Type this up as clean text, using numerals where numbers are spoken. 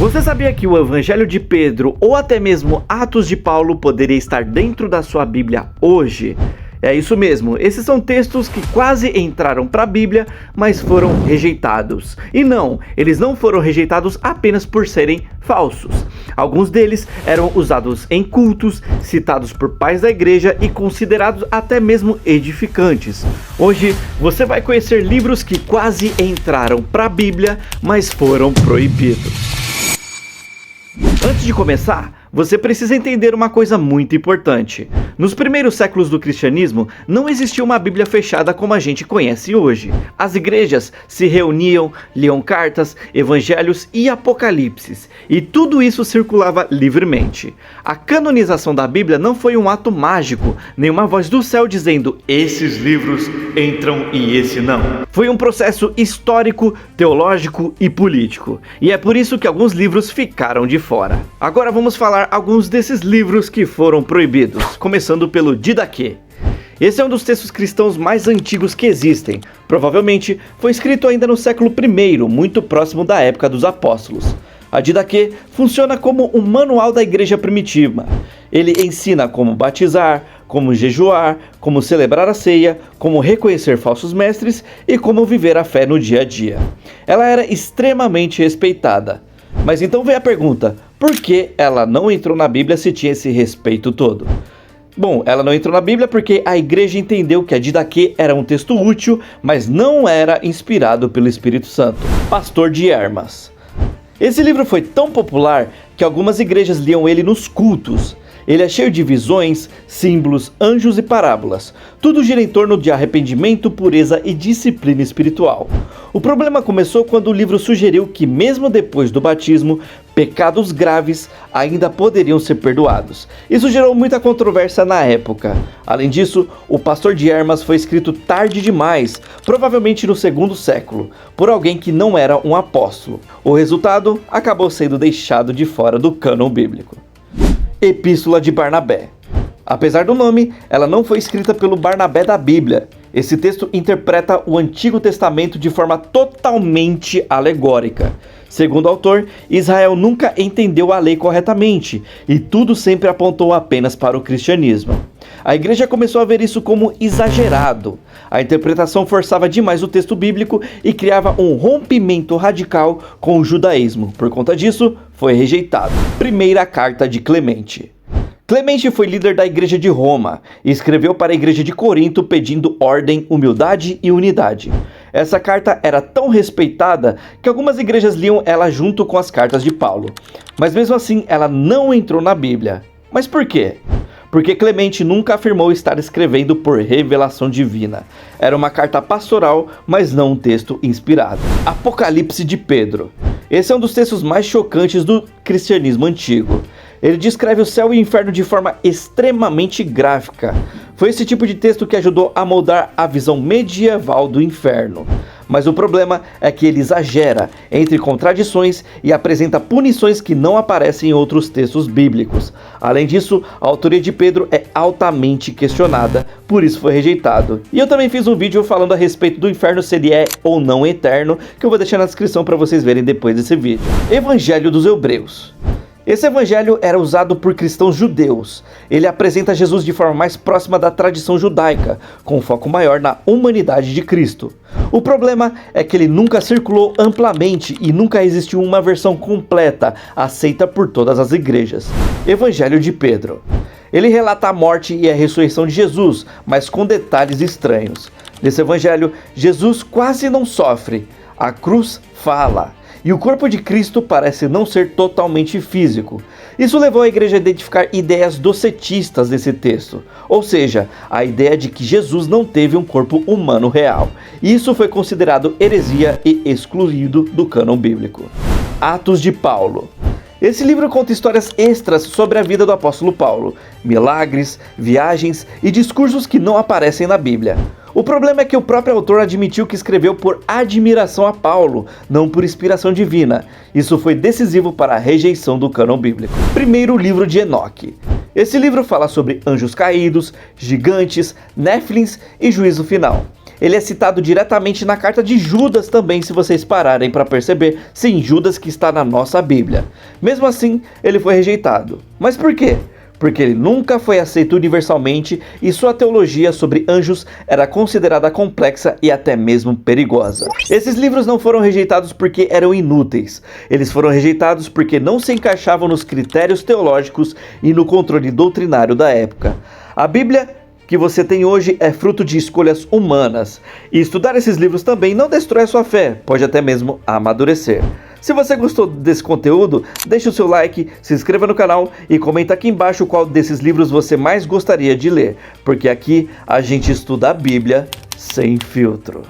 Você sabia que o Evangelho de Pedro ou até mesmo Atos de Paulo poderia estar dentro da sua Bíblia hoje? É isso mesmo, esses são textos que quase entraram para a Bíblia, mas foram rejeitados. E não, eles não foram rejeitados apenas por serem falsos. Alguns deles eram usados em cultos, citados por pais da igreja e considerados até mesmo edificantes. Hoje você vai conhecer livros que quase entraram para a Bíblia, mas foram proibidos. Antes de começar, você precisa entender uma coisa muito importante. Nos primeiros séculos do cristianismo, não existia uma Bíblia fechada como a gente conhece hoje. As igrejas se reuniam, liam cartas, evangelhos e apocalipses, e tudo isso circulava livremente. A canonização da Bíblia não foi um ato mágico, nenhuma voz do céu dizendo esses livros entram e esse não. Foi um processo histórico, teológico e político, e é por isso que alguns livros ficaram de fora. Agora vamos falar alguns desses livros que foram proibidos, começando pelo Didaquê. Esse é um dos textos cristãos mais antigos que existem. Provavelmente foi escrito ainda no século I, muito próximo da época dos apóstolos. A Didaquê funciona como um manual da igreja primitiva. Ele ensina como batizar, como jejuar, como celebrar a ceia, como reconhecer falsos mestres e como viver a fé no dia a dia. Ela era extremamente respeitada. Mas então vem a pergunta, por que ela não entrou na Bíblia se tinha esse respeito todo? Bom, ela não entrou na Bíblia porque a igreja entendeu que a Didaquê era um texto útil, mas não era inspirado pelo Espírito Santo. Pastor de Hermas. Esse livro foi tão popular que algumas igrejas liam ele nos cultos. Ele é cheio de visões, símbolos, anjos e parábolas. Tudo gira em torno de arrependimento, pureza e disciplina espiritual. O problema começou quando o livro sugeriu que, mesmo depois do batismo, pecados graves ainda poderiam ser perdoados. Isso gerou muita controvérsia na época. Além disso, o Pastor de Hermas foi escrito tarde demais, provavelmente no segundo século, por alguém que não era um apóstolo. O resultado acabou sendo deixado de fora do cânon bíblico. Epístola de Barnabé. Apesar do nome, ela não foi escrita pelo Barnabé da Bíblia. Esse texto interpreta o Antigo Testamento de forma totalmente alegórica. Segundo o autor, Israel nunca entendeu a lei corretamente e tudo sempre apontou apenas para o cristianismo. A igreja começou a ver isso como exagerado. A interpretação forçava demais o texto bíblico e criava um rompimento radical com o judaísmo. Por conta disso, foi rejeitado. Primeira carta de Clemente. Clemente foi líder da igreja de Roma e escreveu para a igreja de Corinto pedindo ordem, humildade e unidade. Essa carta era tão respeitada que algumas igrejas liam ela junto com as cartas de Paulo. Mas mesmo assim, ela não entrou na Bíblia. Mas por quê? Porque Clemente nunca afirmou estar escrevendo por revelação divina. Era uma carta pastoral, mas não um texto inspirado. Apocalipse de Pedro. Esse é um dos textos mais chocantes do cristianismo antigo. Ele descreve o céu e o inferno de forma extremamente gráfica. Foi esse tipo de texto que ajudou a moldar a visão medieval do inferno. Mas o problema é que ele exagera entre contradições e apresenta punições que não aparecem em outros textos bíblicos. Além disso, a autoria de Pedro é altamente questionada, por isso foi rejeitado. E eu também fiz um vídeo falando a respeito do inferno, se ele é ou não eterno, que eu vou deixar na descrição para vocês verem depois desse vídeo. Evangelho dos Hebreus. Esse evangelho era usado por cristãos judeus. Ele apresenta Jesus de forma mais próxima da tradição judaica, com foco maior na humanidade de Cristo. O problema é que ele nunca circulou amplamente e nunca existiu uma versão completa, aceita por todas as igrejas. Evangelho de Pedro. Ele relata a morte e a ressurreição de Jesus, mas com detalhes estranhos. Nesse evangelho, Jesus quase não sofre. A cruz fala. E o corpo de Cristo parece não ser totalmente físico. Isso levou a igreja a identificar ideias docetistas nesse texto, ou seja, a ideia de que Jesus não teve um corpo humano real. Isso foi considerado heresia e excluído do cânon bíblico. Atos de Paulo. Esse livro conta histórias extras sobre a vida do apóstolo Paulo, milagres, viagens e discursos que não aparecem na Bíblia. O problema é que o próprio autor admitiu que escreveu por admiração a Paulo, não por inspiração divina. Isso foi decisivo para a rejeição do cânon bíblico. Primeiro livro de Enoque. Esse livro fala sobre anjos caídos, gigantes, néfilins e juízo final. Ele é citado diretamente na carta de Judas também, se vocês pararem para perceber. Sim, Judas que está na nossa Bíblia. Mesmo assim, ele foi rejeitado. Mas por quê? Porque ele nunca foi aceito universalmente e sua teologia sobre anjos era considerada complexa e até mesmo perigosa. Esses livros não foram rejeitados porque eram inúteis. Eles foram rejeitados porque não se encaixavam nos critérios teológicos e no controle doutrinário da época. A Bíblia que você tem hoje é fruto de escolhas humanas. E estudar esses livros também não destrói a sua fé, pode até mesmo amadurecer. Se você gostou desse conteúdo, deixe o seu like, se inscreva no canal e comenta aqui embaixo qual desses livros você mais gostaria de ler, porque aqui a gente estuda a Bíblia sem filtro.